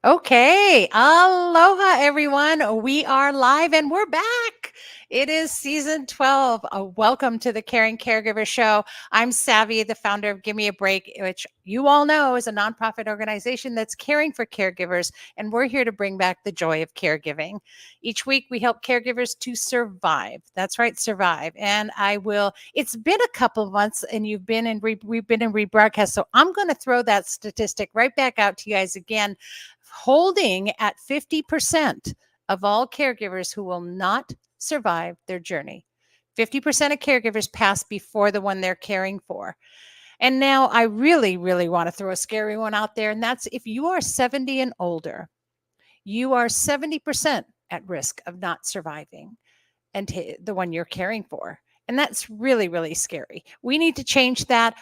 Okay. Aloha, everyone. We are live and we're back. It is season 12. Welcome to the Caring Caregiver Show. I'm Savvy, the founder of Give Me a Break, which you all know is a nonprofit organization that's caring for caregivers. And we're here to bring back the joy of caregiving. Each week, we help caregivers to survive. That's right, survive. And it's been a couple of months and we've been in rebroadcast. So I'm going to throw that statistic right back out to you guys again, holding at 50% of all caregivers who will not survive their journey. 50% of caregivers pass before the one they're caring for. And now I really, really want to throw a scary one out there. And that's if you are 70 and older, you are 70% at risk of not surviving the one you're caring for. And that's really, really scary. We need to change that.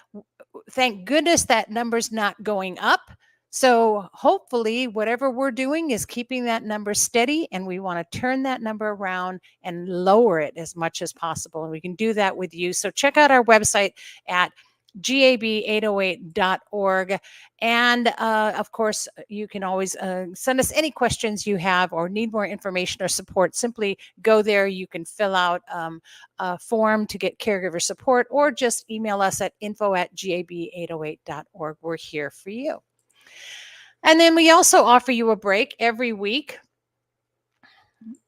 Thank goodness that number's not going up. So hopefully, whatever we're doing is keeping that number steady, and we want to turn that number around and lower it as much as possible. And we can do that with you. So check out our website at gab808.org. And of course, you can always send us any questions you have or need more information or support. Simply go there. You can fill out a form to get caregiver support or just email us at info@gab808.org. We're here for you. And then we also offer you a break every week.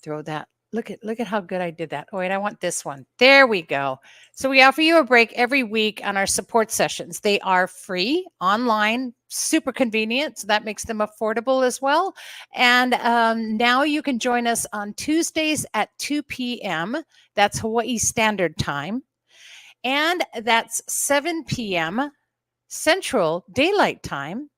Throw that. Look at how good I did that. Oh, wait, I want this one. There we go. So we offer you a break every week on our support sessions. They are free, online, super convenient. So that makes them affordable as well. And now you can join us on Tuesdays at 2 p.m. That's Hawaii Standard Time. And that's 7 p.m. Central Daylight Time.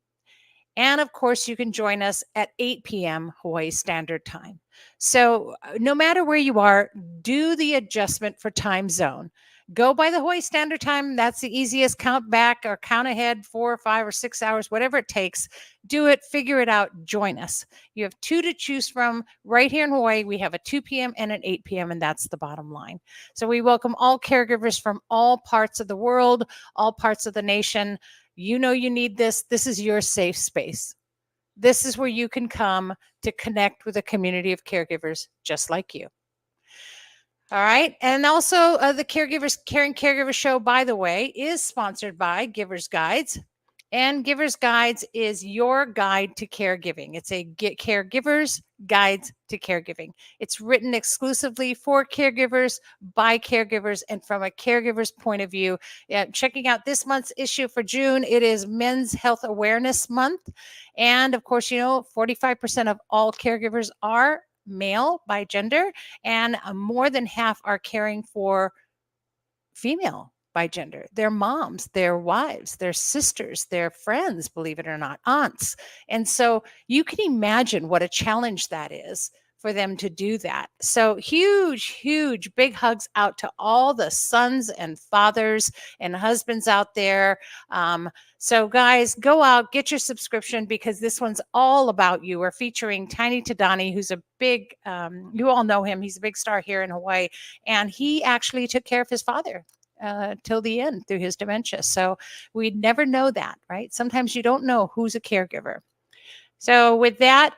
And of course, you can join us at 8 p.m. Hawaii Standard Time. So no matter where you are, do the adjustment for time zone. Go by the Hawaii Standard Time. That's the easiest. Count back or count ahead 4 or 5 or 6 hours, whatever it takes. Do it, figure it out, join us. You have two to choose from right here in Hawaii. We have a 2 p.m. and an 8 p.m., and that's the bottom line. So we welcome all caregivers from all parts of the world, all parts of the nation. You know you need this. This is your safe space. This is where you can come to connect with a community of caregivers just like you. All right. And also, the Caring Caregiver Show, by the way, is sponsored by Givers Guides. And Givers Guides is your guide to caregiving. It's a caregiver's guides to caregiving. It's written exclusively for caregivers, by caregivers, and from a caregiver's point of view. Checking out this month's issue for June, it is Men's Health Awareness Month. And of course, 45% of all caregivers are male by gender, and more than half are caring for female by gender. Their moms, their wives, their sisters, their friends, believe it or not, aunts. And so you can imagine what a challenge that is for them to do that. So huge, big hugs out to all the sons and fathers and husbands out there. So guys, go out, get your subscription because this one's all about you. We're featuring Tiny Tadani, who's a big, you all know him. He's a big star here in Hawaii. And he actually took care of his father till the end through his dementia. So we'd never know that, right? Sometimes you don't know who's a caregiver. So with that,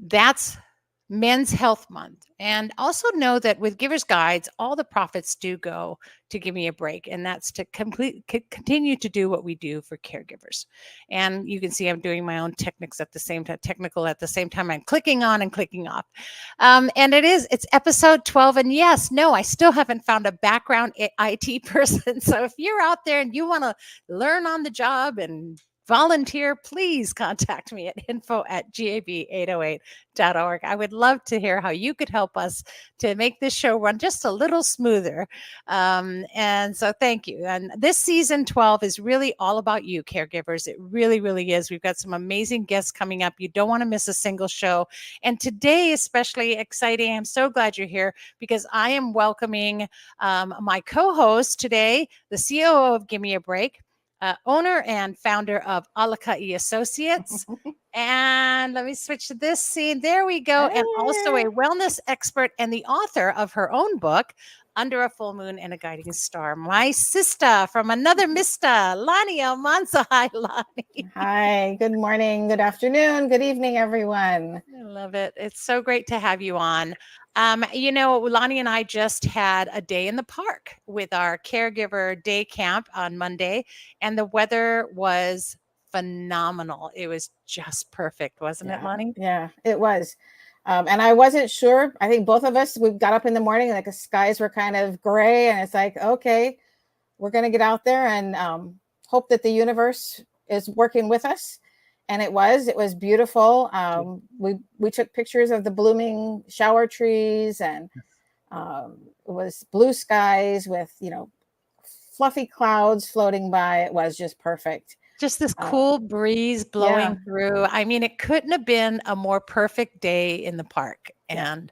that's Men's Health Month. And also know that with Givers Guides, all the profits do go to Give Me a Break. And that's to continue to do what we do for caregivers. And you can see I'm doing my own technical at the same time. I'm clicking on and clicking off. And it's episode 12. And yes, no, I still haven't found a background IT person. So if you're out there and you want to learn on the job and volunteer, please contact me at info@gab808.org. I would love to hear how you could help us to make this show run just a little smoother. And so thank you. And this season 12 is really all about you, caregivers. It really, really is. We've got some amazing guests coming up. You don't want to miss a single show. And today, especially exciting. I'm so glad you're here because I am welcoming my co-host today, the COO of Give Me a Break, owner and founder of Alakai Associates. And let me switch to this scene. There we go. And also a wellness expert and the author of her own book, under a full moon and a guiding star. My sister from another mister, Lonnie Almanza. Hi, Lonnie. Hi, good morning, good afternoon, good evening, everyone. I love it. It's so great to have you on. Lonnie and I just had a day in the park with our caregiver day camp on Monday, and the weather was phenomenal. It was just perfect, wasn't it, Yeah, Lonnie? yeah, it was. And I wasn't sure. I think both of us, we got up in the morning, like the skies were kind of gray, and it's like, okay, we're going to get out there and hope that the universe is working with us. And it was beautiful. We took pictures of the blooming shower trees, and it was blue skies with, fluffy clouds floating by. It was just perfect. Just this Uh, cool breeze yeah, blowing through. I mean, it couldn't have been a more perfect day in the park. yeah, And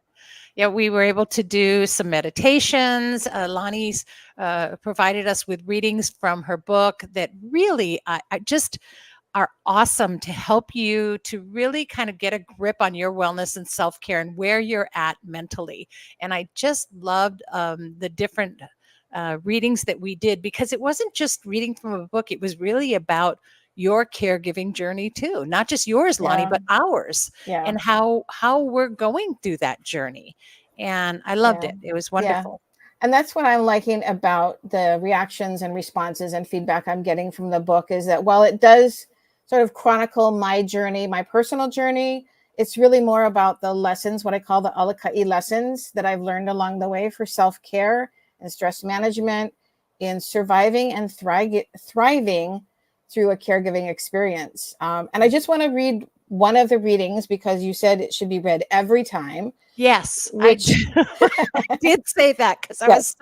yeah, we were able to do some meditations. Lonnie's provided us with readings from her book that really, I just are awesome to help you to really kind of get a grip on your wellness and self care and where you're at mentally. And I just loved the different readings that we did because it wasn't just reading from a book, it was really about your caregiving journey too, not just yours, Lonnie, yeah, but ours, yeah, and how we're going through that journey. And I loved yeah, it. It was yeah. wonderful. And that's what I'm liking about the reactions and responses and feedback I'm getting from the book is that while it does sort of chronicle my journey, my personal journey, it's really more about the lessons, what I call the alakai lessons that I've learned along the way for self-care and stress management in surviving and thriving through a caregiving experience. And I just want to read one of the readings because you said it should be read every time, Yes, which, I did say that because yes.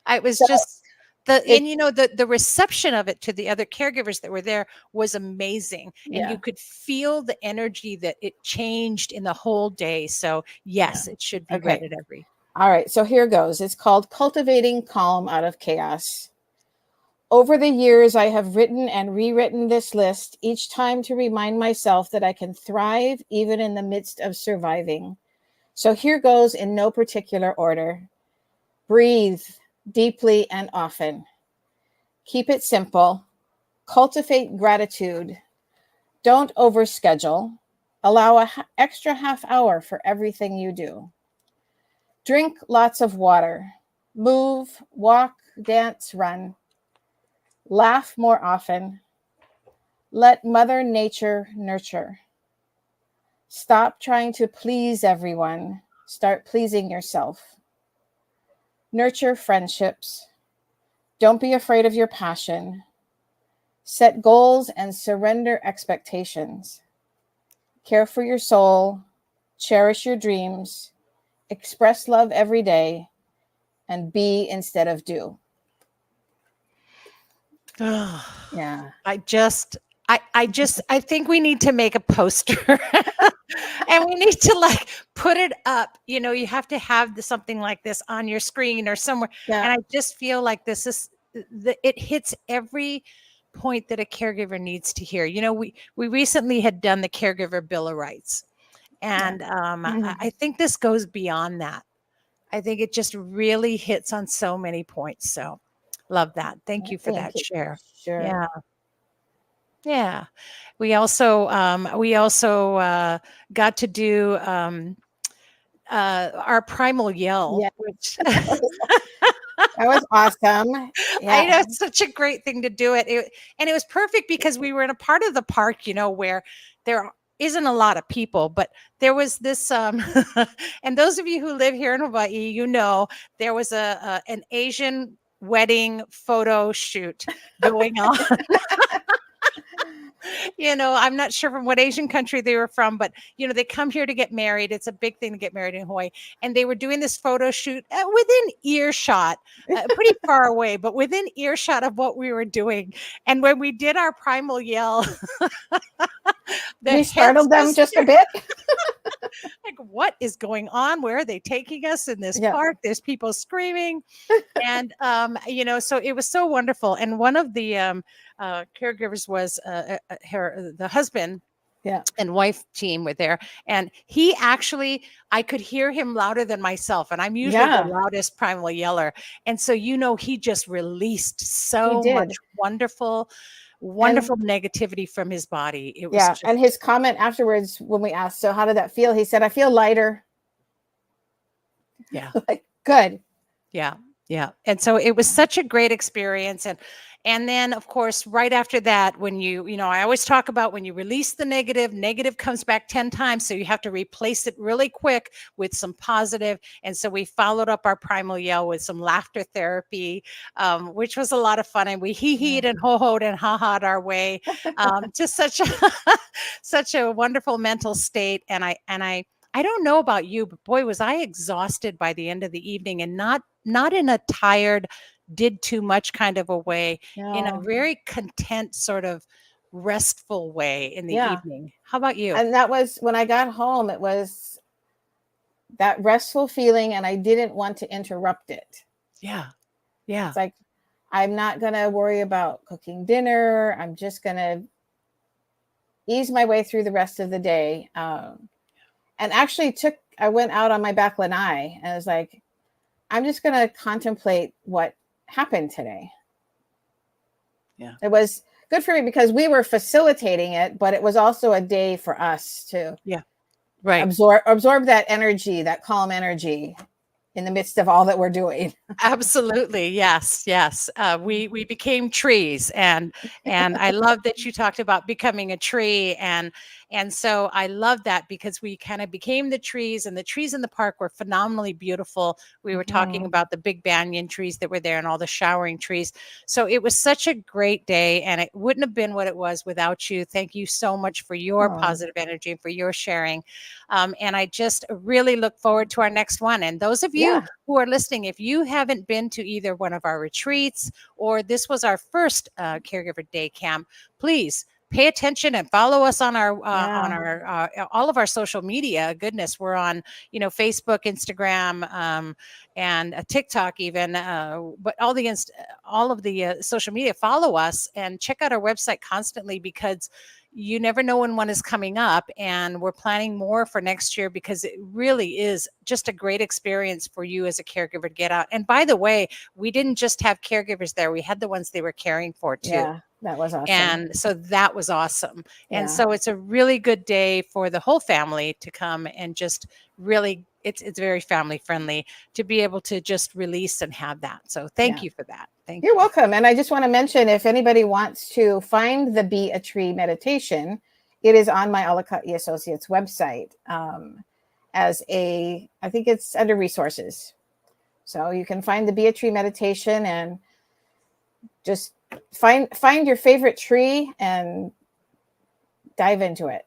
I was So just it, the reception of it to the other caregivers that were there was amazing, and you yeah, could feel the energy that it changed in the whole day. So yeah. yes, it should be read Okay. at every. All right. So here goes. It's called Cultivating Calm Out of Chaos. Over the years, I have written and rewritten this list, each time to remind myself that I can thrive even in the midst of surviving. So here goes in no particular order. Breathe deeply and often. Keep it simple. Cultivate gratitude. Don't overschedule. Allow an extra half hour for everything you do. Drink lots of water. Move, walk, dance, run. Laugh more often. Let Mother Nature nurture. Stop trying to please everyone. Start pleasing yourself. Nurture friendships. Don't be afraid of your passion. Set goals and surrender expectations. Care for your soul. Cherish your dreams. Express love every day. And be instead of do. Yeah. I think we need to make a poster and we need to like put it up. You have to have something like this on your screen or somewhere. Yeah. And I just feel like this is it hits every point that a caregiver needs to hear. We recently had done the caregiver bill of rights, Yeah. and Mhm. I think this goes beyond that. I think it just really hits on so many points. So love that. Thank you for Thank that you. share. Sure. Yeah. Yeah. We also got to do our primal yell, Yeah. which That was awesome. Yeah. I know it's such a great thing to do and it was perfect because we were in a part of the park, where there isn't a lot of people, but there was this and those of you who live here in Hawaii, there was an Asian wedding photo shoot going on. I'm not sure from what Asian country they were from, but they come here to get married. It's a big thing to get married in Hawaii. And they were doing this photo shoot within earshot, pretty far away, but within earshot of what we were doing. And when we did our primal yell, the We heads startled them just just a bit. like, what is going on? Where are they taking us in this Yeah. park? There's people screaming. And so it was so wonderful. And one of the caregivers was the husband, Yeah. and wife team were there. And he actually, I could hear him louder than myself. And I'm usually the Yeah. loudest primal yeller. And so, he just released He so much did. wonderful, And wonderful negativity from his body. It was yeah. just, And his comment afterwards when we asked, so how did that feel? He said, I feel lighter. yeah. Like, good. Yeah. Yeah. And so it was such a great experience. And then of course, right after that, when I always talk about when you release the negative, negative comes back 10 times. So you have to replace it really quick with some positive. And so we followed up our primal yell with some laughter therapy, which was a lot of fun. And we hee-heed and ho-hoed and ha-ha'd our way. Just such a such a wonderful mental state. I don't know about you, but boy, was I exhausted by the end of the evening, and not in a tired, did too much kind of a way, in a No. very content sort of restful way in the Yeah. evening. How about you? And that was when I got home, it was that restful feeling, and I didn't want to interrupt it. Yeah. Yeah. It's like, I'm not going to worry about cooking dinner. I'm just going to ease my way through the rest of the day. And actually I went out on my back lanai and I was like, I'm just going to contemplate what happened today. Yeah. It was good for me because we were facilitating it, but it was also a day for us to Yeah. Right. absorb that energy, that calm energy in the midst of all that we're doing. Absolutely. Yes. Yes. We became trees, and I love that you talked about becoming a tree, and so I love that because we kind of became the trees, and the trees in the park were phenomenally beautiful. We were talking about the big banyan trees that were there and all the showering trees. So it was such a great day, and it wouldn't have been what it was without you. Thank you so much for your Oh, positive energy and for your sharing. And I just really look forward to our next one. And those of you yeah. who are listening, if you haven't been to either one of our retreats or this was our first caregiver day camp, please pay attention and follow us on our all of our social media. Goodness, we're on Facebook, Instagram, and TikTok even, but all of the social media. Follow us and check out our website constantly, because you never know when one is coming up, and we're planning more for next year because it really is just a great experience for you as a caregiver to get out. And by the way, we didn't just have caregivers there, we had the ones they were caring for too. Yeah. That was awesome. And so that was awesome. And Yeah. so it's a really good day for the whole family to come and just really, it's very family friendly to be able to just release and have that. So thank you for that. Thank You're you. welcome. And I just want to mention, if anybody wants to find the Be a Tree meditation, it is on my Alakati Associates website I think it's under resources. So you can find the Be a Tree meditation and just find your favorite tree and dive into it.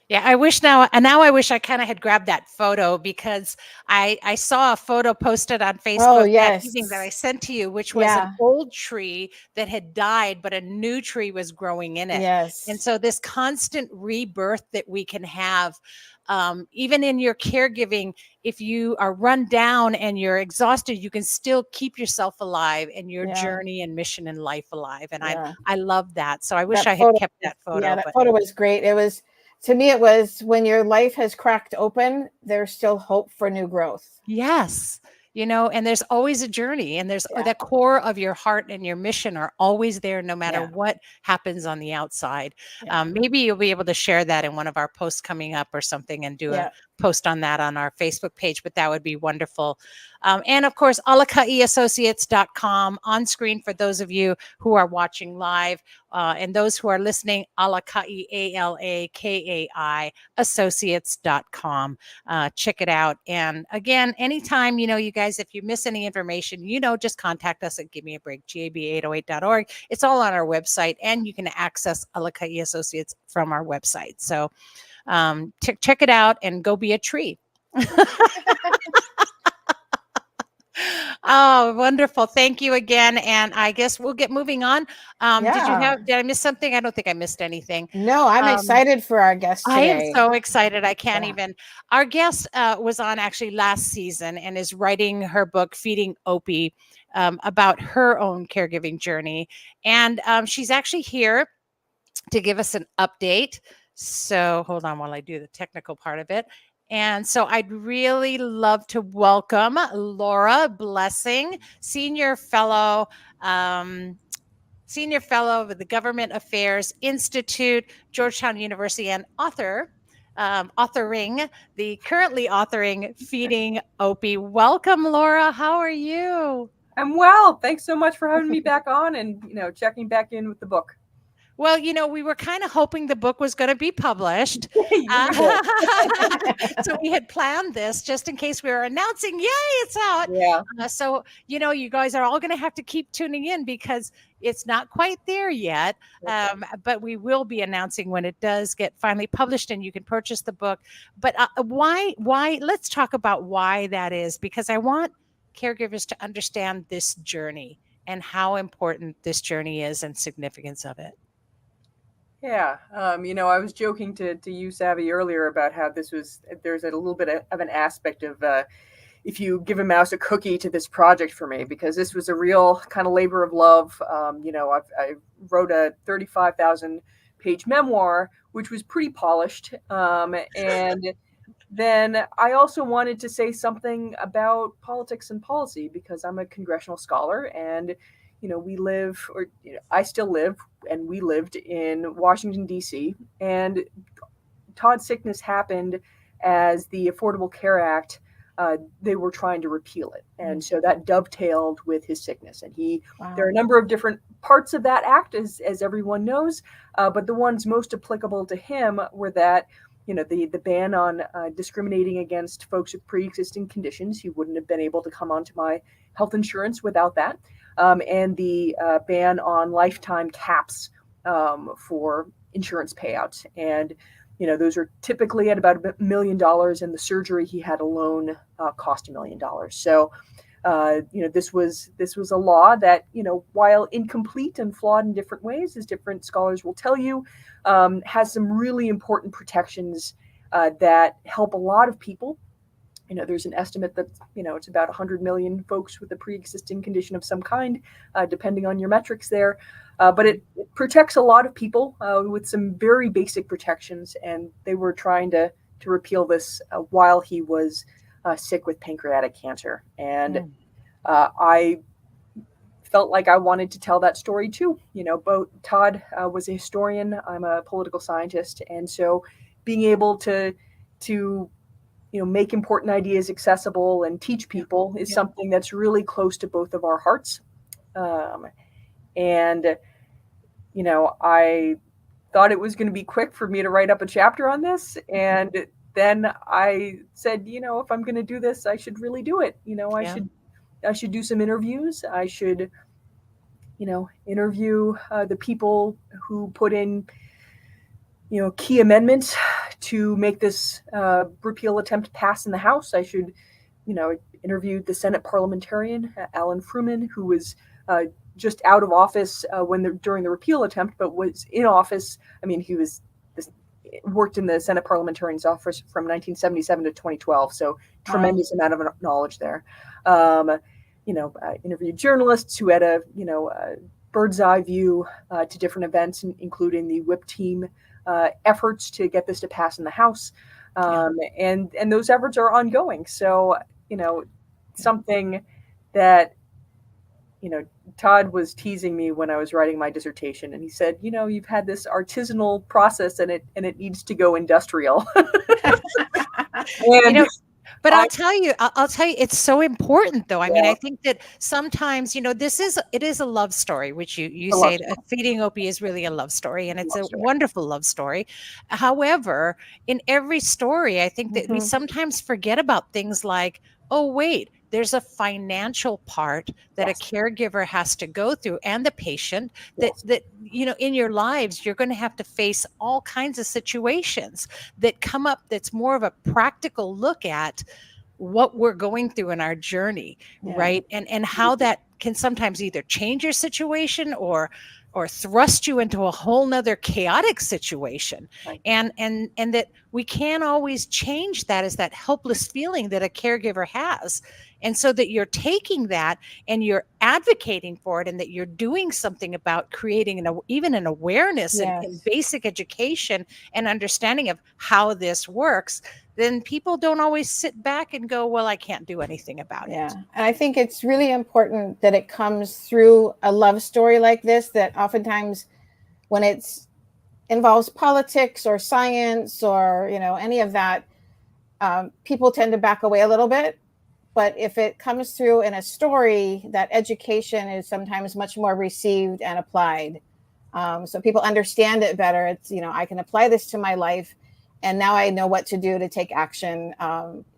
Yeah, I wish now I wish I kind of had grabbed that photo, because I saw a photo posted on Oh, Facebook that yes. evening that I sent to you, which was an old tree that had died, but a new tree was growing in it. Yes. And so this constant rebirth that we can have, even in your caregiving, if you are run down and you're exhausted, you can still keep yourself alive and your journey and mission in life alive. And I love that. So I wish I had kept that photo. Yeah, that photo was great. It was, to me, it was, when your life has cracked open, there's still hope for new growth. Yes. And there's always a journey, and there's the core of your heart and your mission are always there, no matter what happens on the outside. Maybe you'll be able to share that in one of our posts coming up or something, and do a post on that on our Facebook page, but that would be wonderful. And of course, alakaiassociates.com on screen for those of you who are watching live, and those who are listening, Alakai, ALAKAI, associates.com. Check it out. And again, anytime, you guys, if you miss any information, just contact us at Give Me a Break, gab808.org. It's all on our website, and you can access Alakai Associates from our website. So check it out and go be a tree. Oh, wonderful. Thank you again. And I guess we'll get moving on. Did I miss something? I don't think I missed anything. No, I'm excited for our guest today. I am so excited. I can't even. Our guest was on actually last season and is writing her book, Feeding Opie, about her own caregiving journey. And she's actually here to give us an update. So hold on while I do the technical part of it. And so I'd really love to welcome Laura Blessing, um, senior fellow of the Government Affairs Institute, Georgetown University, and currently authoring Feeding Opie. Welcome, Laura. How are you? I'm well. Thanks so much for having me back on and checking back in with the book. Well, we were kind of hoping the book was going to be published. We did. So we had planned this just in case we were announcing, yay, it's out. Yeah. So, you guys are all going to have to keep tuning in because it's not quite there yet. But we will be announcing when it does get finally published and you can purchase the book. But let's talk about why that is, because I want caregivers to understand this journey and how important this journey is and significance of it. Yeah. I was joking to you, Savvy, earlier about how there's a little bit of an aspect of if you give a mouse a cookie to this project for me, because this was a real kind of labor of love. I wrote a 35,000 page memoir, which was pretty polished. And then I also wanted to say something about politics and policy because I'm a congressional scholar and I still live, and we lived in Washington, D.C., and Todd's sickness happened as the Affordable Care Act, they were trying to repeal it. And so that dovetailed with his sickness. And there are a number of different parts of that act, as everyone knows, but the ones most applicable to him were that the ban on discriminating against folks with pre-existing conditions. He wouldn't have been able to come onto my health insurance without that. And the ban on lifetime caps for insurance payouts. And, those are typically at about $1 million, and the surgery he had alone cost $1 million. So, this was a law that, while incomplete and flawed in different ways, as different scholars will tell you, has some really important protections that help a lot of people. There's an estimate that, it's about 100 million folks with a pre-existing condition of some kind, depending on your metrics there. But it protects a lot of people with some very basic protections. And they were trying to repeal this while he was sick with pancreatic cancer. And I felt like I wanted to tell that story too. Both Todd was a historian. I'm a political scientist. And so being able to make important ideas accessible and teach people is something that's really close to both of our hearts. And I thought it was going to be quick for me to write up a chapter on this. And then I said, if I'm going to do this, I should really do it. I should do some interviews. I should, interview the people who put in, key amendments to make this repeal attempt pass in the House. I should, interview the Senate parliamentarian, Alan Fruman, who was just out of office during the repeal attempt, but was in office. I mean, he worked in the Senate parliamentarian's office from 1977 to 2012. So tremendous amount of knowledge there. Interviewed journalists who had a bird's eye view to different events, including the whip team efforts to get this to pass in the House. And those efforts are ongoing. So, something that, Todd was teasing me when I was writing my dissertation, and he said, you've had this artisanal process and it needs to go industrial. But I'll tell you, it's so important though. I mean, I think that sometimes, it is a love story, which you say Feeding Opie is really a love story, and it's a wonderful love story. However, in every story, I think that we sometimes forget about things like, oh, wait, there's a financial part that a caregiver has to go through, and the patient that in your lives, you're going to have to face all kinds of situations that come up. That's more of a practical look at what we're going through in our journey, right? And how that can sometimes either change your situation or thrust you into a whole nother chaotic situation. And that we can't always change that as that helpless feeling that a caregiver has. And so that you're taking that and you're advocating for it, and that you're doing something about creating even an awareness and Yes. basic education and understanding of how this works, then people don't always sit back and go, well, I can't do anything about it. Yeah. And I think it's really important that it comes through a love story like this, that oftentimes when it's involves politics or science or, any of that, people tend to back away a little bit. But if it comes through in a story, that education is sometimes much more received and applied. So people understand it better. It's, I can apply this to my life, and now I know what to do to take action,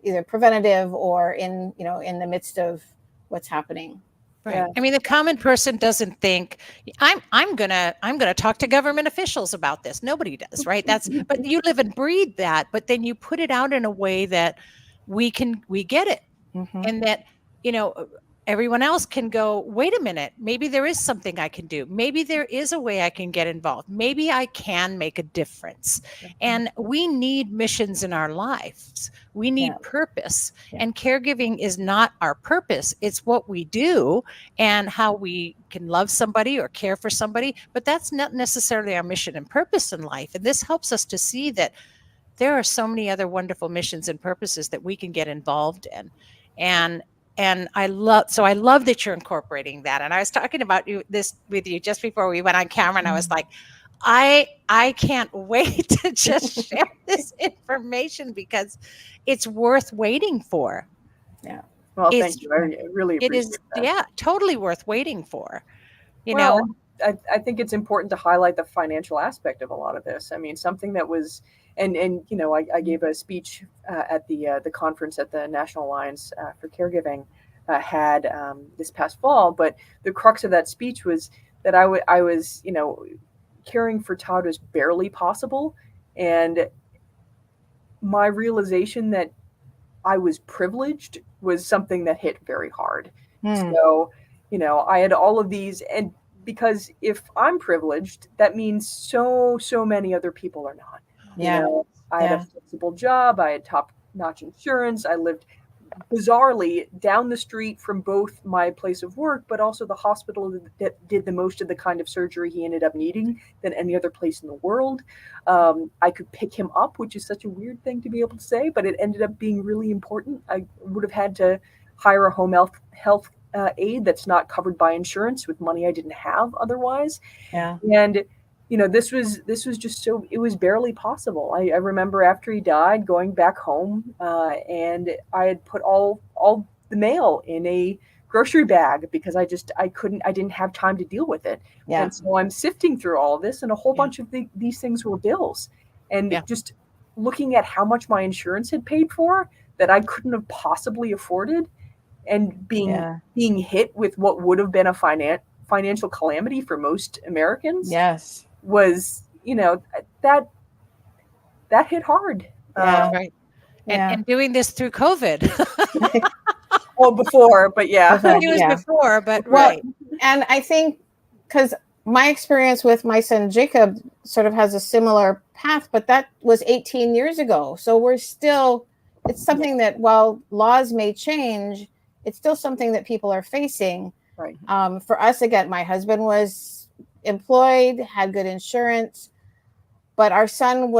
either preventative or in the midst of what's happening. Right. Yeah. I mean, the common person doesn't think I'm gonna talk to government officials about this. Nobody does, right? But you live and breathe that, but then you put it out in a way that we get it. Mm-hmm. And that, you know, everyone else can go, wait a minute, maybe there is something I can do. Maybe there is a way I can get involved. Maybe I can make a difference. And we need missions in our lives. We need purpose. Yeah. And caregiving is not our purpose. It's what we do and how we can love somebody or care for somebody. But that's not necessarily our mission and purpose in life. And this helps us to see that there are so many other wonderful missions and purposes that we can get involved in. And I love that you're incorporating that. And I was talking about this with you just before we went on camera, and I was like, I can't wait to just share this information because it's worth waiting for. Yeah. Well, It's thank you. I really it appreciate is that. totally worth waiting for. Well, I think it's important to highlight the financial aspect of a lot of this. I mean, something that was, and I gave a speech at the conference at the National Alliance for Caregiving had this past fall. But the crux of that speech was that I was caring for Todd was barely possible, and my realization that I was privileged was something that hit very hard. So, I had all of these, and because if I'm privileged, that means so many other people are not. Yeah. I had a flexible job, I had top-notch insurance, I lived bizarrely down the street from both my place of work, but also the hospital that did the most of the kind of surgery he ended up needing than any other place in the world. I could pick him up, which is such a weird thing to be able to say, but it ended up being really important. I would have had to hire a home health aide that's not covered by insurance with money I didn't have otherwise. Yeah. And this was just so, it was barely possible. I remember after he died, going back home, and I had put all the mail in a grocery bag because I didn't have time to deal with it. Yeah. And so I'm sifting through all of this, and a whole bunch of these things were bills, and just looking at how much my insurance had paid for that I couldn't have possibly afforded, and being hit with what would have been a financial calamity for most Americans. Yes. Was that hit hard. Right. And doing this through COVID. Well, before, but yeah. It was before, but right. And I think because my experience with my son Jacob sort of has a similar path, but that was 18 years ago. So it's something that while laws may change, it's still something that people are facing. Right. For us, again, my husband was employed, had good insurance, but our son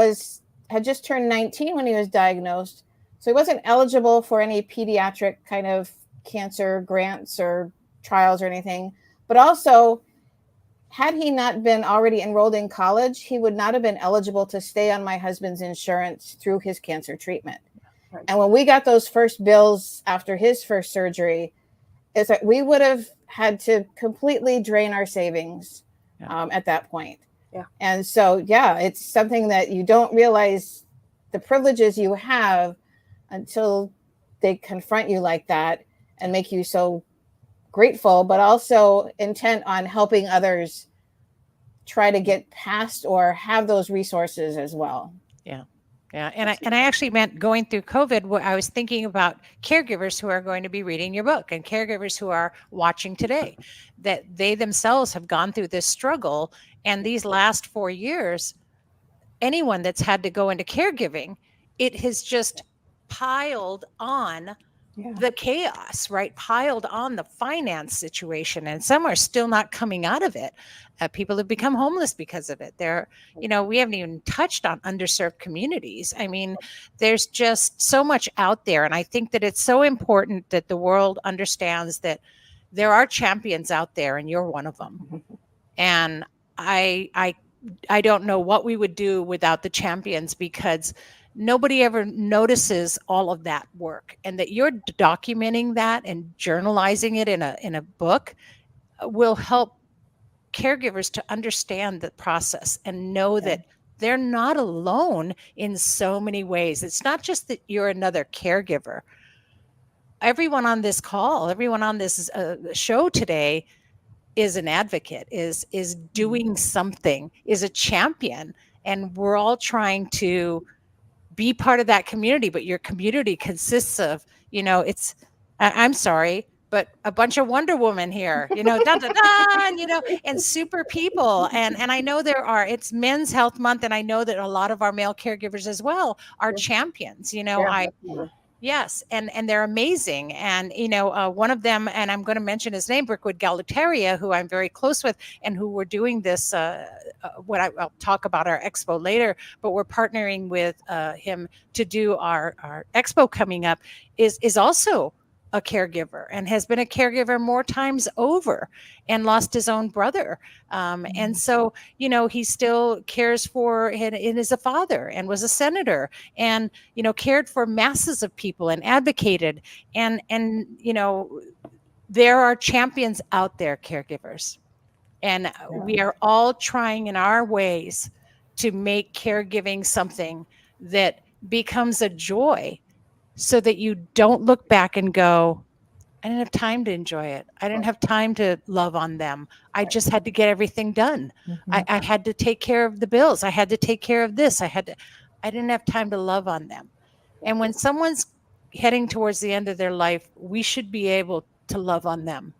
had just turned 19 when he was diagnosed, so he wasn't eligible for any pediatric kind of cancer grants or trials or anything. But also, had he not been already enrolled in college, he would not have been eligible to stay on my husband's insurance through his cancer treatment. Right. And when we got those first bills after his first surgery, it's like we would have had to completely drain our savings at that point. Yeah. And so, it's something that you don't realize the privileges you have until they confront you like that and make you so grateful, but also intent on helping others try to get past or have those resources as well. Yeah. Yeah. And I actually meant going through COVID, I was thinking about caregivers who are going to be reading your book and caregivers who are watching today, that they themselves have gone through this struggle. And these last 4 years, anyone that's had to go into caregiving, it has just piled on Yeah. the chaos, right, piled on the finance situation, and some are still not coming out of it. People have become homeless because of it. We haven't even touched on underserved communities. I mean, there's just so much out there, and I think that it's so important that the world understands that there are champions out there, and you're one of them. And I, I, I don't know what we would do without the champions, because nobody ever notices all of that work, and that you're documenting that and journalizing it in a book will help caregivers to understand the process and know Yeah. that they're not alone in so many ways. It's not just that you're another caregiver. Everyone on this call, everyone on this show today is an advocate, is doing something, is a champion, and we're all trying to be part of that community. But your community consists of, it's I'm sorry, but a bunch of Wonder Woman here, da da da, and super people. And I know it's Men's Health Month, and I know that a lot of our male caregivers as well are champions. Yeah, I absolutely. Yes, and they're amazing. And one of them, and I'm going to mention his name, Brickwood Galataria, who I'm very close with, and who we're doing this. I'll talk about our expo later, but we're partnering with him to do our expo coming up. Is also a caregiver, and has been a caregiver more times over, and lost his own brother. And so he still cares for, and is a father, and was a senator, and cared for masses of people, and advocated, and there are champions out there, caregivers, and we are all trying in our ways to make caregiving something that becomes a joy, so that you don't look back and go, I didn't have time to enjoy it. I didn't have time to love on them. I just had to get everything done. I had to take care of the bills. I had to take care of this. I didn't have time to love on them. And when someone's heading towards the end of their life, we should be able to love on them.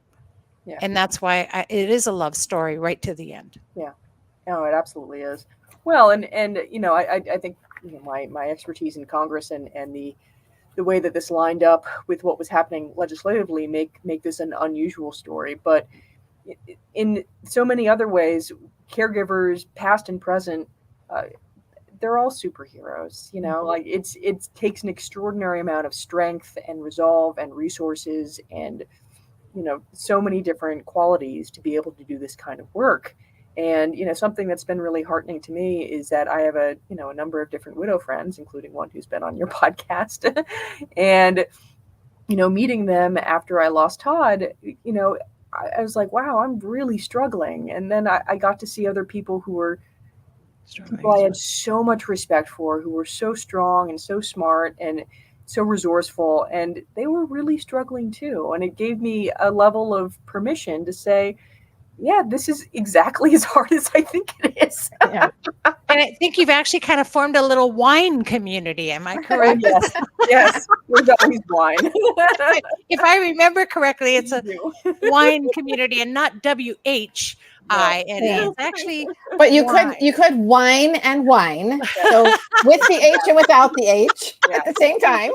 Yeah. And that's why it is a love story right to the end. Yeah. No, it absolutely is. Well, and I think my expertise in Congress and the way that this lined up with what was happening legislatively make this an unusual story. But in so many other ways, caregivers, past and present, they're all superheroes. Like it takes an extraordinary amount of strength and resolve and resources and so many different qualities to be able to do this kind of work. And something that's been really heartening to me is that I have a number of different widow friends, including one who's been on your podcast, and meeting them after I lost Todd, I was like, wow, I'm really struggling. And then I got to see other people who were people I had so much respect for, who were so strong and so smart and so resourceful, and they were really struggling too. And it gave me a level of permission to say, yeah, this is exactly as hard as I think it is. Yeah. And I think you've actually kind of formed a little wine community. Am I correct? Oh, yes, yes. There's always wine. If I remember correctly, it's a You. wine community and not WHINE. Yeah. It's actually But you wine. could wine and wine. So with the H and without the H Yeah. at the same time.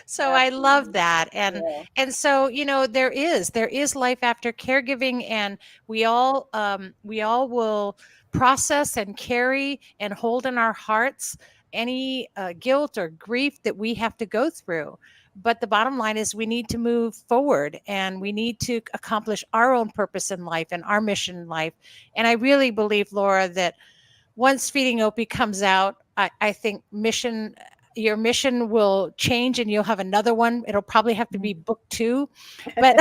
So I love that. Yeah. And so there is life after caregiving, and we all will process and carry and hold in our hearts any guilt or grief that we have to go through. But the bottom line is we need to move forward, and we need to accomplish our own purpose in life and our mission in life. And I really believe, Laura, that once Feeding Opie comes out, I think your mission will change, and you'll have another one. It'll probably have to be book 2, but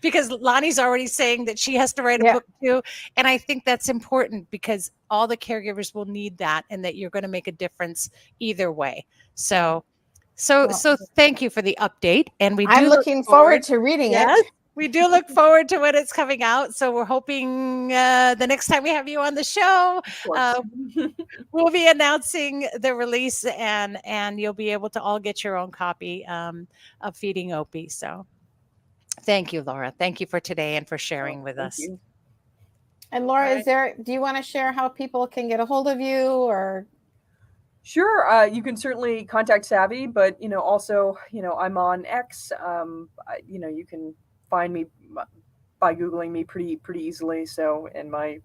because Lonnie's already saying that she has to write a book 2. And I think that's important, because all the caregivers will need that, and that you're going to make a difference either way. So thank you for the update. And I'm looking forward to reading it. We do look forward to when it's coming out. So we're hoping the next time we have you on the show, we'll be announcing the release, and you'll be able to all get your own copy of Feeding Opie. So thank you, Laura. Thank you for today and for sharing with us. You. And Laura, do you want to share how people can get a hold of you, or? Sure. You can certainly contact Savvy, but also, I'm on X. You can find me by Googling me pretty easily. So, and I'm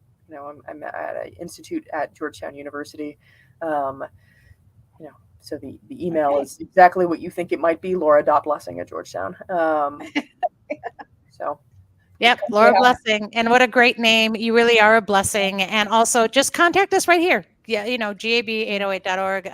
at an institute at Georgetown University. Um, so the email Okay. is exactly what you think it might be, Laura.blessing at Georgetown. So just Yep, come say Laura hi. Blessing. And what a great name. You really are a blessing. And also just contact us right here. Yeah, gab808.org.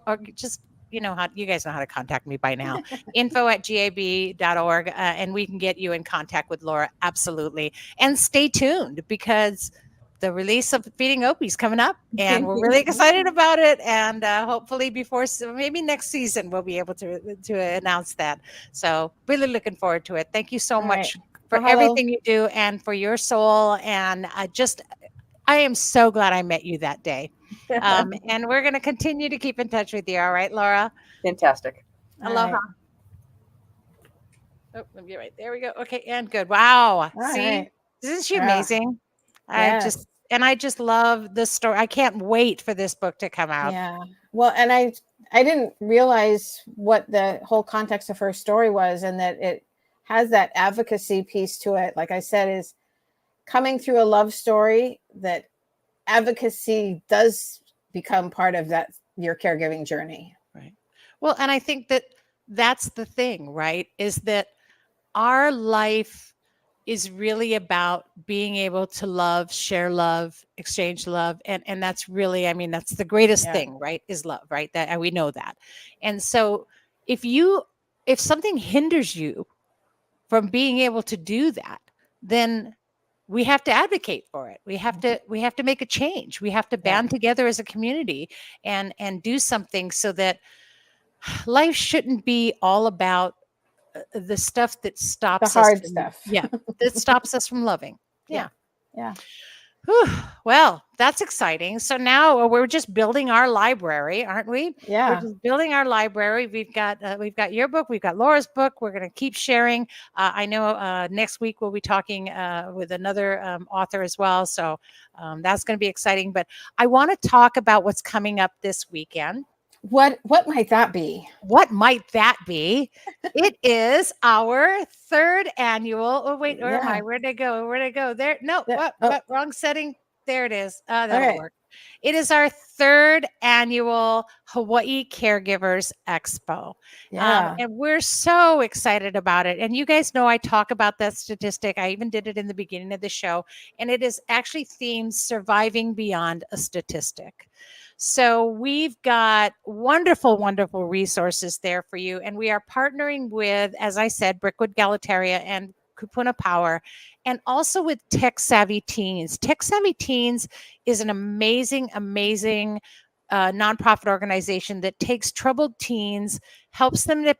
Or just, how you guys know how to contact me by now. info@gab.org. And we can get you in contact with Laura. Absolutely. And stay tuned because the release of Feeding Opie is coming up and we're really excited about it. And hopefully maybe next season, we'll be able to announce that. So really looking forward to it. Thank you so All right. much for Well, hello. everything you do and for your soul. And I am so glad I met you that day. And we're going to continue to keep in touch with you. All right, Laura. Fantastic. All Aloha. right. Oh, let me get right there. We go. Okay, and good. Wow. All See, right. isn't she Yeah. amazing? Yes. I just love this story. I can't wait for this book to come out. Yeah. Well, and I didn't realize what the whole context of her story was, and that it has that advocacy piece to it. Like I said, is coming through a love story, that advocacy does become part of that, your caregiving journey. Right. Well, and I think that that's the thing, right? Is that our life is really about being able to love, share love, exchange love. And that's really, I mean, that's the greatest Yeah. thing, right? Is love, right? That, and we know that. And so if something hinders you from being able to do that, then we have to advocate for it. We have to make a change. We have to Yeah. band together as a community and do something so that life shouldn't be all about the stuff that The stops us hard from, stuff. that stops us from loving. Yeah. Yeah. Whew. Well, that's exciting. So now we're just building our library, aren't we? We're Yeah. just building our library. We've got your book, we've got Laura's book. We're going to keep sharing. I know next week we'll be talking with another author as well. So that's going to be exciting. But I want to talk about what's coming up this weekend. What might that be? What might that be? It is our third annual. Oh, wait, where am I? Yeah. Where'd I go? Where'd I go? There. No, Oh, what? Wrong setting. There it is. That'll okay. work. It is our third annual Hawaii Caregivers Expo. Yeah. And we're so excited about it. And you guys know I talk about that statistic. I even did it in the beginning of the show. And it is actually themed Surviving Beyond a Statistic. So we've got wonderful, wonderful resources there for you. And we are partnering with, as I said, Brickwood Galateria and Kupuna Power, and also with Tech Savvy Teens. Tech Savvy Teens is an amazing, amazing nonprofit organization that takes troubled teens, helps them to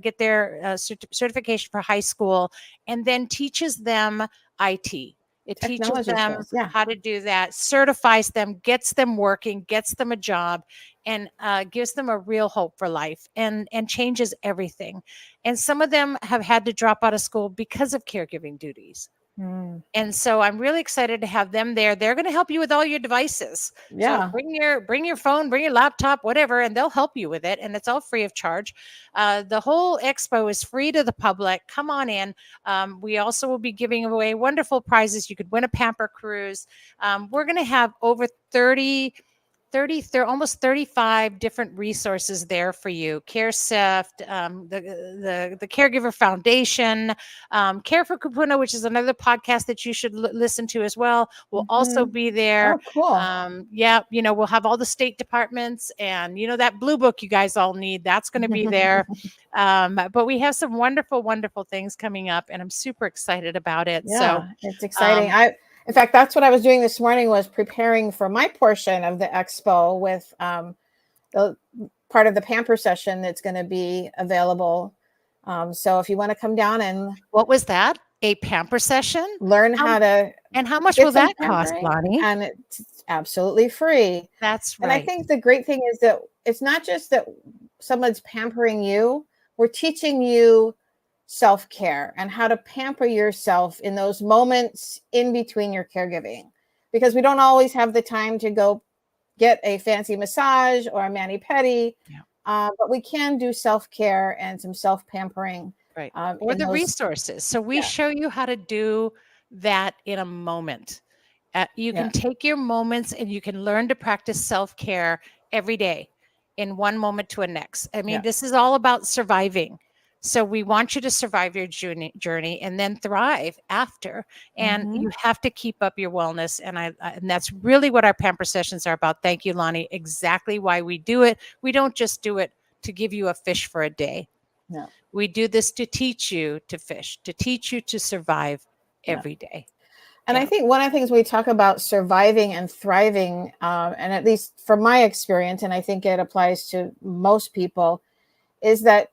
get their certification for high school, and then teaches them IT. It teaches Technology them skills. Yeah. how to do that, certifies them, gets them working, gets them a job, and gives them a real hope for life and changes everything. And some of them have had to drop out of school because of caregiving duties. Mm. And so I'm really excited to have them there. They're going to help you with all your devices. So Yeah. bring your phone, bring your laptop, whatever, and they'll help you with it. And it's all free of charge. The whole expo is free to the public. Come on in. We also will be giving away wonderful prizes. You could win a Pamper cruise. We're going to have over 30, almost 35 different resources there for you. CareSift, the Caregiver Foundation, Care for Kupuna, which is another podcast that you should listen to as well, will also be there. Oh, cool. Yeah, we'll have all the state departments and, that blue book you guys all need. That's going to be there. But we have some wonderful, wonderful things coming up, and I'm super excited about it. Yeah, So it's exciting. In fact, that's what I was doing this morning, was preparing for my portion of the expo with the part of the Pamper session that's going to be available. So if you want to come down and what was that? A Pamper session? learn how to, and how much get will some that cost, pampering, Lonnie? and it's absolutely free. That's And I right. think the great thing is that it's not just that someone's pampering you, we're teaching you self-care and how to pamper yourself in those moments in between your caregiving, because we don't always have the time to go get a fancy massage or a mani-pedi, Yeah. but we can do self-care and some self-pampering Right. Or in the those. resources. So we Yeah, show you how to do that in a moment. You yeah, can take your moments and you can learn to practice self care every day in one moment to a next. I mean, yeah. this is all about surviving. So we want you to survive your journey and then thrive after. And Hmm. you have to keep up your wellness. And that's really what our pamper sessions are about. Thank you, Lonnie. Exactly why we do it. We don't just do it to give you a fish for a day. Yeah, We do this to teach you to fish, to teach you to survive yeah. every day. And I Yeah. think one of the things we talk about surviving and thriving, and at least from my experience, and I think it applies to most people, is that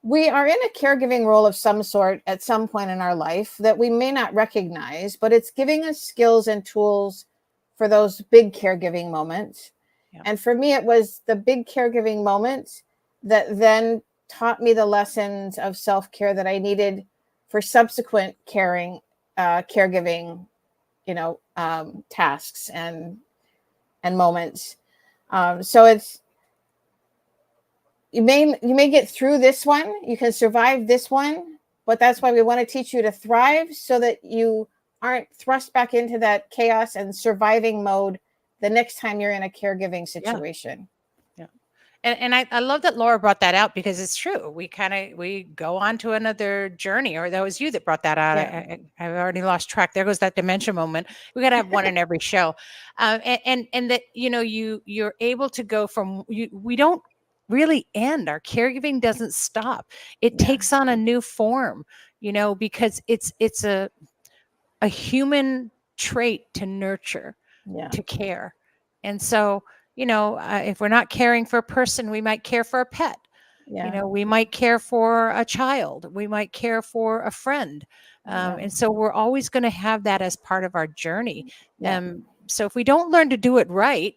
we are in a caregiving role of some sort at some point in our life that we may not recognize, but it's giving us skills and tools for those big caregiving moments. Yeah. And for me, it was the big caregiving moments that then taught me the lessons of self-care that I needed for subsequent caregiving, tasks and moments. So it's you may get through this one, you can survive this one, but that's why we want to teach you to thrive so that you aren't thrust back into that chaos and surviving mode the next time you're in a caregiving Yeah. situation. Yeah. And I love that Laura brought that out because it's true. We go on to another journey, or that was you that brought that out. Yeah, I've already lost track. There goes that dementia moment. We got to have one in every show, and that you're able to go from you. We don't really end. Our caregiving doesn't stop. It yeah, takes on a new form, because it's a human trait to nurture, yeah, to care. And so, if we're not caring for a person, we might care for a pet. yeah, We might care for a child. We might care for a friend. yeah, And so we're always going to have that as part of our journey. yeah, So if we don't learn to do it right,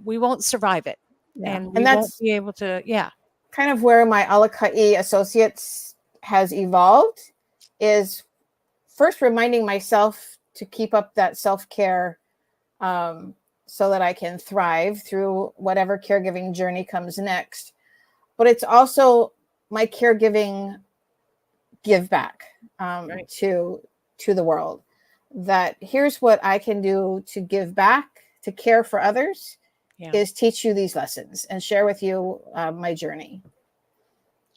we won't survive it. yeah. And And we won't that's be able to, yeah. kind of where my Alakai Associates has evolved, is first reminding myself to keep up that self-care, um, so that I can thrive through whatever caregiving journey comes next. But it's also my caregiving give back, Right. to the world. That here's what I can do to give back, to care for others, Yeah. is teach you these lessons and share with you my journey.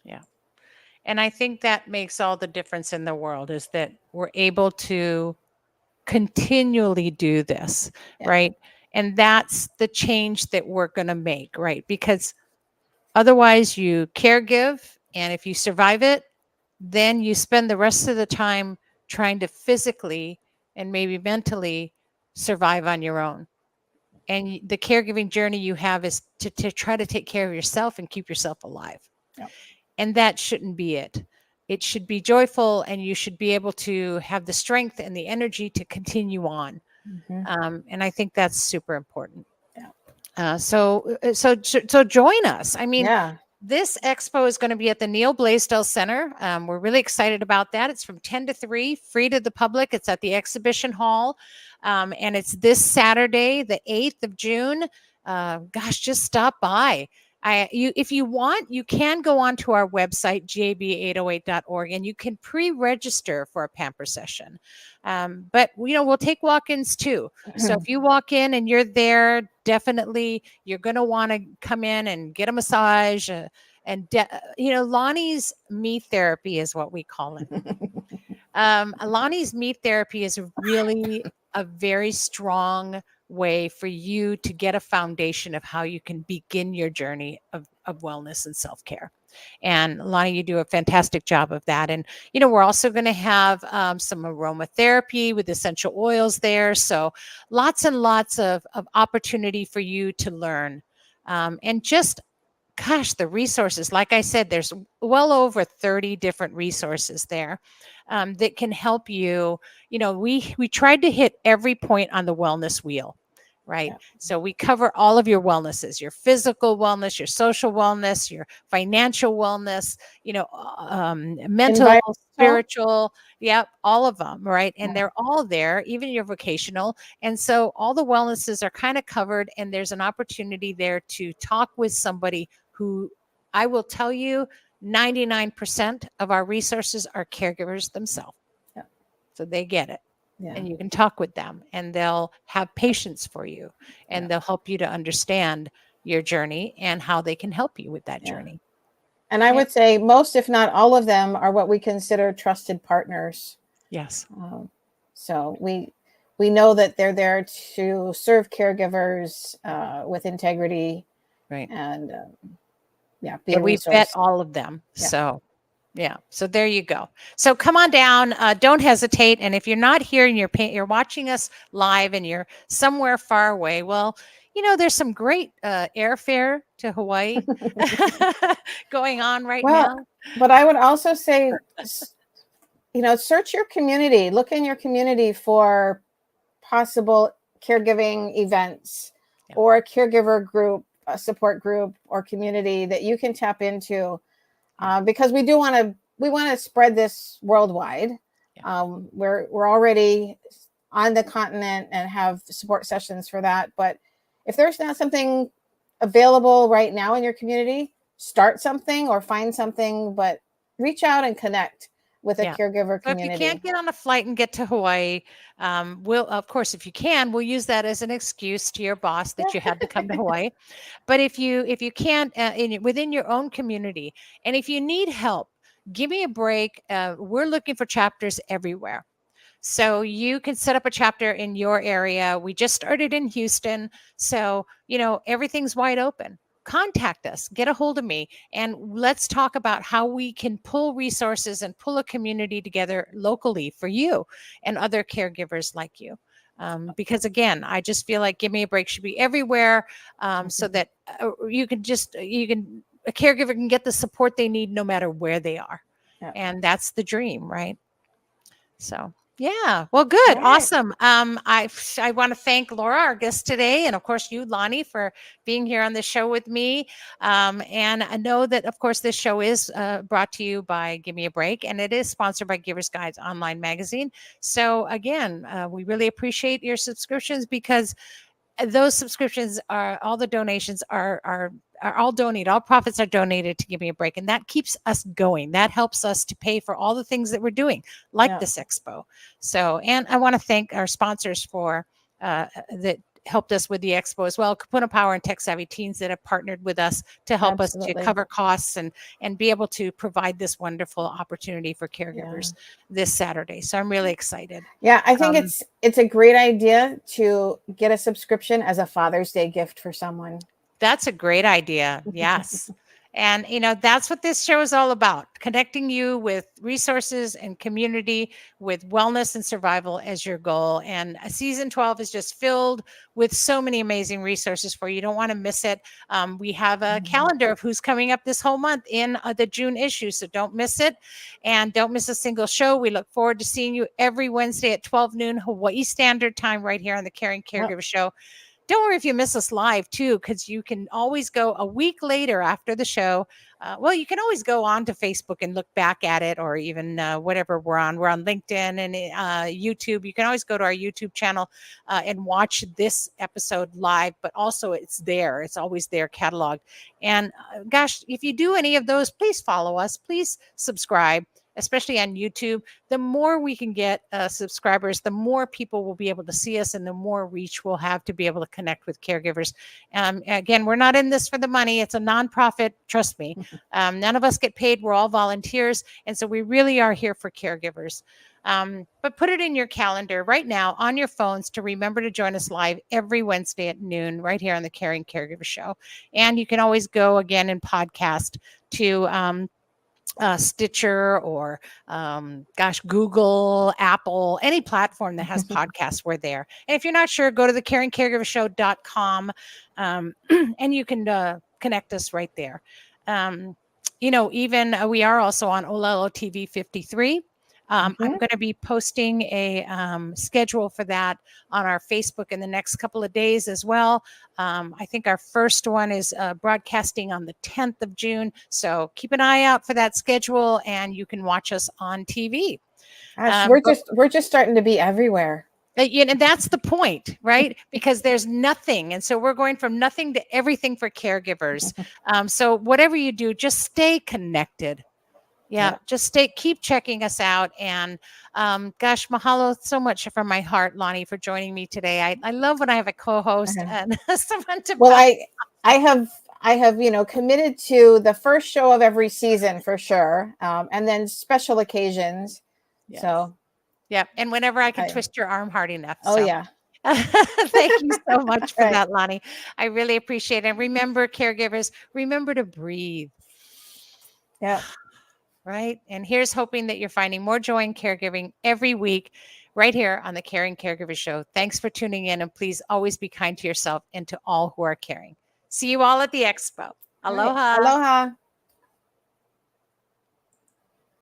Yeah. And I think that makes all the difference in the world, is that we're able to continually do this, Yeah, right? And that's the change that we're going to make, right? Because otherwise you care give, and if you survive it, then you spend the rest of the time trying to physically and maybe mentally survive on your own. And the caregiving journey you have is to try to take care of yourself and keep yourself alive. yeah. And that shouldn't be it. It should be joyful, and you should be able to have the strength and the energy to continue on. Mm-hmm. And I think that's super important. Yeah. So join us. I mean, Yeah. this expo is going to be at the Neil Blaisdell Center. We're really excited about that. It's from 10 to 3, free to the public. It's at the exhibition hall. And it's this Saturday, the 8th of June. Gosh, just stop by. If you want, you can go onto our website, gab808.org, and you can pre-register for a pamper session. But we'll take walk-ins too. So if you walk in and you're there, definitely you're going to want to come in and get a massage. Lonnie's meat therapy is what we call it. Lonnie's meat therapy is really a very strong way for you to get a foundation of how you can begin your journey of wellness and self-care. And Lonnie, you do a fantastic job of that. And, we're also going to have some aromatherapy with essential oils there. So lots and lots of opportunity for you to learn. And just, gosh, the resources, like I said, there's well over 30 different resources there that can help you. We tried to hit every point on the wellness wheel. right? Yeah. So we cover all of your wellnesses, your physical wellness, your social wellness, your financial wellness, mental, Environmental. spiritual, yep, all of them, right? And they're all there, even your vocational. And so all the wellnesses are kind of covered, and there's an opportunity there to talk with somebody who, I will tell you, 99% of our resources are caregivers themselves. Yeah. So they get it. Yeah. And you can talk with them, and they'll have patience for you, and Yeah. they'll help you to understand your journey and how they can help you with that Yeah. journey. And I Yeah. would say most, if not all of them, are what we consider trusted partners. Yes. So we know that they're there to serve caregivers with integrity Right. and be And a we vet resource. all of them. Yeah. So yeah. So there you go. So come on down. Don't hesitate. And if you're not here and you're watching us live and you're somewhere far away, well, there's some great airfare to Hawaii going on right Well, now. but I would also say, search your community, look in your community for possible caregiving events or a caregiver group, a support group or community that you can tap into, because we want to spread this worldwide. We're already on the continent and have support sessions for that. But if there's not something available right now in your community, start something or find something, but reach out and connect with a caregiver So if community. you can't get on a flight and get to Hawaii, of course, if you can, we'll use that as an excuse to your boss that you had to come to Hawaii. But if you can't, within your own community, and if you need help, give me a break. We're looking for chapters everywhere. So you can set up a chapter in your area. We just started in Houston. So, everything's wide open. Contact us, get a hold of me, and let's talk about how we can pull resources and pull a community together locally for you and other caregivers like you. Because again, I just feel like Give Me a Break should be everywhere, so that a caregiver can get the support they need no matter where they are. Yeah. And that's the dream, right? So yeah, well, good, All right. awesome. I want to thank Laura, our guest today, and of course you, Lonnie, for being here on the show with me. And I know that, of course, this show is brought to you by Give Me a Break, and it is sponsored by Givers Guides online magazine. So again, we really appreciate your subscriptions, because those subscriptions are all the donations are all donated. All profits are donated to Give Me a Break, and that keeps us going. That helps us to pay for all the things that we're doing, like this expo. So, and I want to thank our sponsors for that helped us with the expo as well. Kapuna Power and Tech Savvy Teens that have partnered with us to help us to cover costs and be able to provide this wonderful opportunity for caregivers this Saturday. So I'm really excited. Yeah, I think it's a great idea to get a subscription as a Father's Day gift for someone. That's a great idea. Yes. And, that's what this show is all about, connecting you with resources and community, with wellness and survival as your goal. And season 12 is just filled with so many amazing resources for you. You don't want to miss it. We have a calendar of who's coming up this whole month in the June issue. So don't miss it. And don't miss a single show. We look forward to seeing you every Wednesday at 12 noon Hawaii Standard Time right here on the Caring Caregiver Show. Don't worry if you miss us live too, because you can always go a week later after the show. You can always go on to Facebook and look back at it, or even whatever we're on. We're on LinkedIn and YouTube. You can always go to our YouTube channel and watch this episode live, but also it's there. It's always there cataloged. And gosh, if you do any of those, please follow us. Please subscribe, especially on YouTube. The more we can get subscribers, the more people will be able to see us, and the more reach we'll have to be able to connect with caregivers. Again, we're not in this for the money. It's a nonprofit. Trust me. None of us get paid. We're all volunteers. And so we really are here for caregivers. But put it in your calendar right now on your phones to remember to join us live every Wednesday at noon right here on the Caring Caregiver Show. And you can always go again and podcast to Stitcher or Google, Apple, any platform that has podcasts, we're there. And if you're not sure, go to the caringcaregivershow.com and you can connect us right there. Even we are also on Olelo TV 53. I'm Mhm. going to be posting a schedule for that on our Facebook in the next couple of days as well. I think our first one is broadcasting on the 10th of June. So keep an eye out for that schedule, and you can watch us on TV. Gosh, But we're just starting to be everywhere. and that's the point, right? Because there's nothing. And so we're going from nothing to everything for caregivers. So whatever you do, just stay connected. Yeah, Yeah. just keep checking us out. And gosh, mahalo so much from my heart, Lonnie, for joining me today. I love when I have a co-host Uh-huh. and someone to Well, bounce. I have, committed to the first show of every season for sure, and then special occasions. Yes. So, Yeah, and whenever I can I, twist your arm hard enough. oh So yeah, thank you so much for right, that, Lonnie. I really appreciate it. And remember, caregivers, remember to breathe. yeah. Right. And here's hoping that you're finding more joy in caregiving every week right here on the Caring Caregiver Show. Thanks for tuning in, and please always be kind to yourself and to all who are caring. See you all at the expo. All right. Aloha. Aloha.